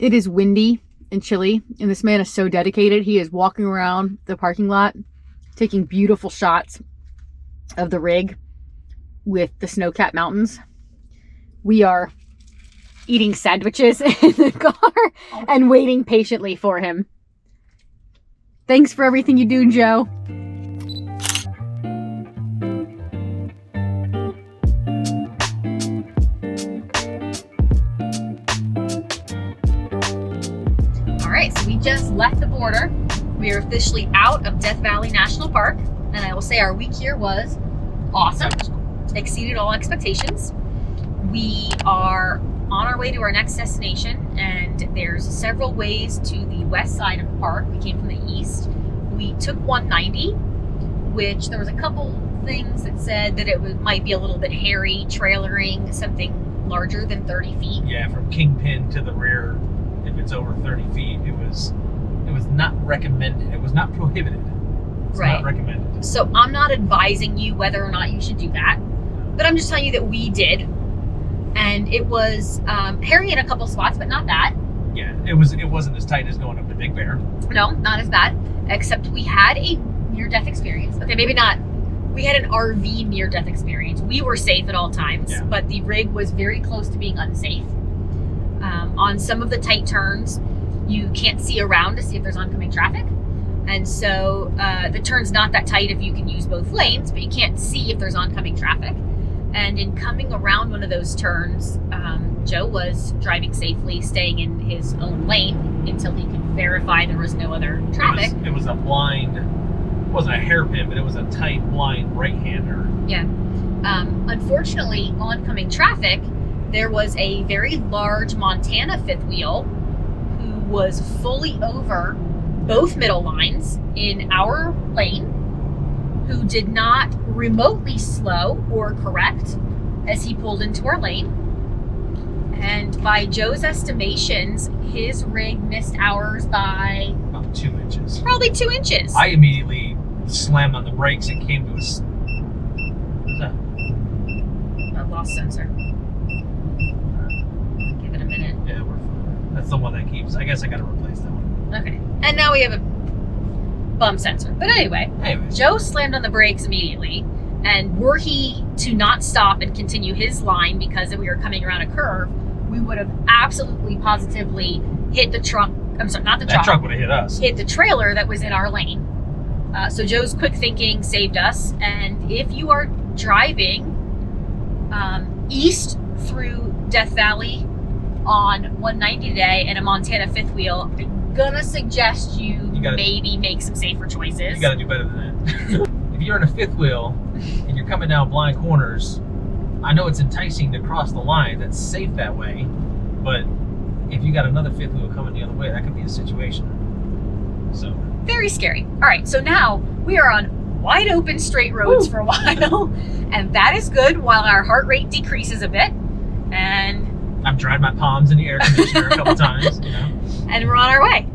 It is windy and chilly, and this man is so dedicated. He is walking around the parking lot, taking beautiful shots of the rig with the snow-capped mountains. We are eating sandwiches in the car and waiting patiently for him. Thanks for everything you do, Joe. Alright, so we just left the border. We are officially out of Death Valley National Park, and I will say our week here was awesome. Exceeded all expectations. We are on our way to our next destination, and there's several ways to the west side of the park. We came from the east. We took 190, which there was a couple things that said that it might be a little bit hairy, trailering something larger than 30 feet. Yeah, from Kingpin to the rear, if it's over 30 feet, it was not recommended. It was not prohibited. It's not recommended. So I'm not advising you whether or not you should do that, but I'm just telling you that we did. And it was hairy in a couple spots, but not that. Yeah, it wasn't as tight as going up to Big Bear. No, not as bad. Except we had a near-death experience. Okay, maybe not. We had an RV near-death experience. We were safe at all times, but the rig was very close to being unsafe. On some of the tight turns, you can't see around to see if there's oncoming traffic. And so the turn's not that tight if you can use both lanes, but you can't see if there's oncoming traffic. And in coming around one of those turns, Joe was driving safely, staying in his own lane until he could verify there was no other traffic. It was a blind, it wasn't a hairpin, but it was a tight blind right-hander. Yeah. Unfortunately, oncoming traffic, there was a very large Montana fifth wheel who was fully over both middle lines in our lane, who did not remotely slow or correct as he pulled into our lane. And by Joe's estimations, his rig missed ours by about 2 inches. Probably 2 inches. I immediately slammed on the brakes and came to us. What's that? A lost sensor. Give it a minute. Yeah, we're fine. That's the one that keeps. I guess I gotta replace that one. Okay. And now we have a bump sensor. But anyway, Joe slammed on the brakes immediately, and were he to not stop and continue his line because we were coming around a curve, we would have absolutely positively hit the truck. I'm sorry, not the truck. That truck would have hit us. Hit the trailer that was in our lane. So Joe's quick thinking saved us. And if you are driving east through Death Valley on 190 today in a Montana fifth wheel, I'm gonna suggest you maybe make some safer choices. You gotta do better than that. If you're in a fifth wheel and you're coming down blind corners, I know it's enticing to cross the line. That's safe that way. But if you got another fifth wheel coming the other way, that could be a situation. So very scary. All right, so now we are on wide open straight roads for a while, and that is good while our heart rate decreases a bit. And I've dried my palms in the air conditioner a couple times, you know. And we're on our way.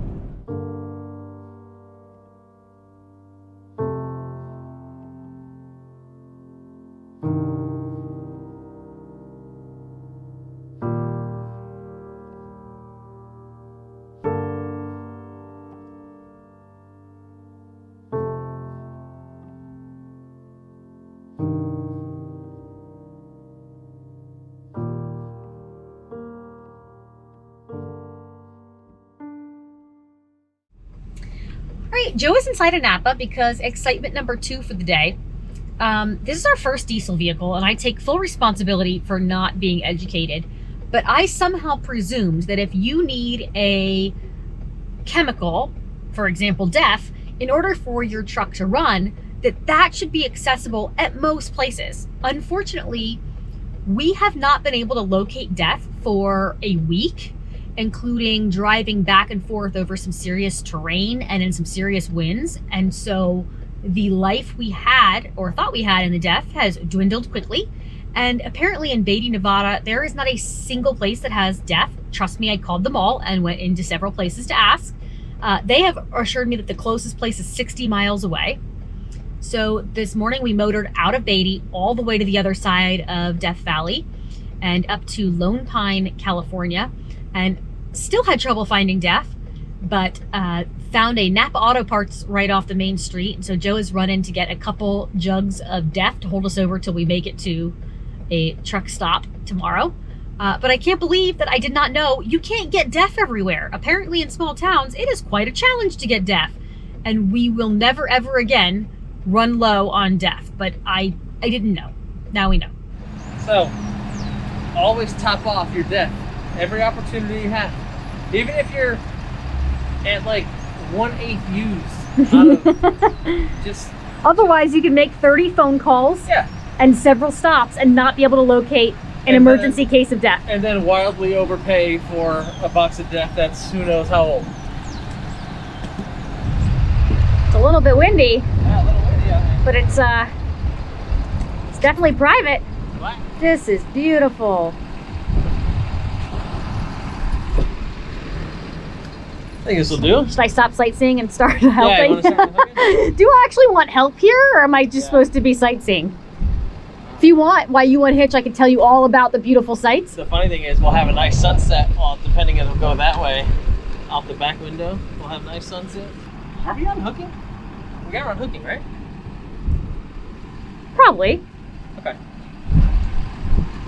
Joe is inside a Napa because excitement number 2 for the day. This is our first diesel vehicle, and I take full responsibility for not being educated. But I somehow presumed that if you need a chemical, for example, DEF, in order for your truck to run, that should be accessible at most places. Unfortunately, we have not been able to locate DEF for a week, including driving back and forth over some serious terrain and in some serious winds. And so the life we had or thought we had in the DEF has dwindled quickly. And apparently in Beatty, Nevada, there is not a single place that has DEF. Trust me, I called them all and went into several places to ask. They have assured me that the closest place is 60 miles away. So this morning we motored out of Beatty all the way to the other side of Death Valley and up to Lone Pine, California. And Still had trouble finding Def, but found a Napa Auto Parts right off the main street. And so Joe has run in to get a couple jugs of Def to hold us over till we make it to a truck stop tomorrow. But I can't believe that I did not know you can't get Def everywhere. Apparently in small towns, it is quite a challenge to get Def. And we will never, ever again run low on Def. But I didn't know. Now we know. So, always top off your Def. Every opportunity you have. Even if you're at like 1/8 use out of just... Otherwise, you can make 30 phone calls and several stops and not be able to locate an emergency case of Def. And then wildly overpay for a box of Def that's who knows how old. It's a little bit windy. Yeah, a little windy out there. But it's definitely private. What? This is beautiful. I think this will do. Should I stop sightseeing and start helping? Yeah, you want to start with Do I actually want help here, or am I just supposed to be sightseeing? If you want, while you unhitch, I can tell you all about the beautiful sights. The funny thing is, we'll have a nice sunset. Well, depending if it'll go that way, out the back window, we'll have a nice sunset. Are we unhooking? We got unhooking, right? Probably. Okay.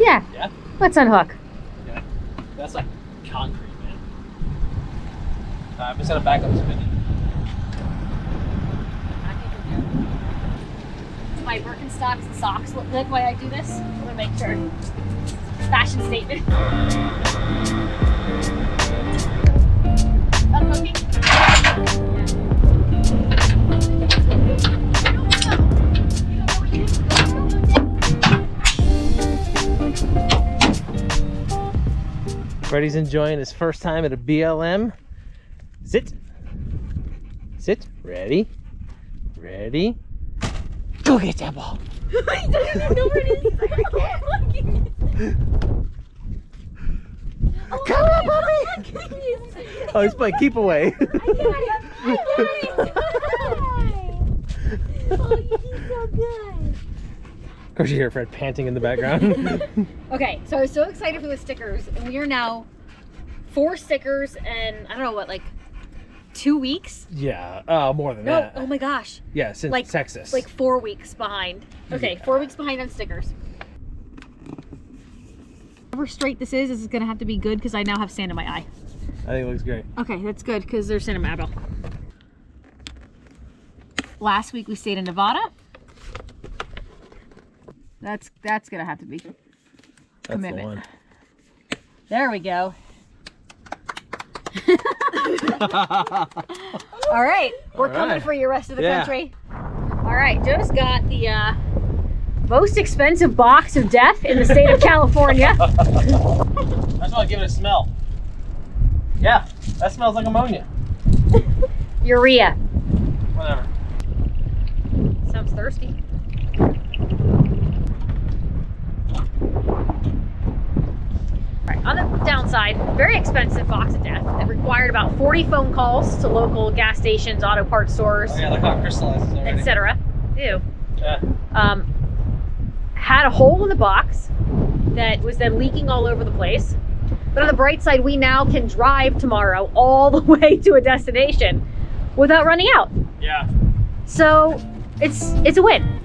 Yeah. Yeah? Let's unhook. Yeah. That's like concrete, man. I'm just gonna back up this minute. Do my Birkenstocks and socks look good while I do this? I'm gonna make sure. Fashion statement. Unhooking. Freddie's enjoying his first time at a BLM. Sit. Sit. Ready. Ready. Go get that ball. I don't even know where it is. I can't. Oh, come on, puppy! Oh, he's playing keep away. Oh, he's so good. Of course, you hear Fred panting in the background. Okay, so I was so excited for the stickers, and we are now 4 stickers and I don't know what, like 2 weeks? Yeah, more than No, that. oh my gosh. Yeah, since Like Texas. Like 4 weeks behind. Okay, Yeah. 4 weeks behind on stickers. However straight this is gonna have to be good because I now have sand in my eye. I think it looks great. Okay, that's good because there's sand in my eyeball. Last week we stayed in Nevada. That's gonna have to be commitment. The one. There we go. All right, we're coming for you, rest of the country. All right, Joe's got the most expensive box of Def in the state of California. I just want to give it a smell. Yeah, that smells like ammonia. Urea. Whatever. Sounds thirsty. Right, on the downside, very expensive box of Def that required about 40 phone calls to local gas stations, auto parts stores, Oh yeah, look how it crystallizes already. etc. Ew. Yeah. Had a hole in the box that was then leaking all over the place. But on the bright side, we now can drive tomorrow all the way to a destination without running out. Yeah. So it's a win.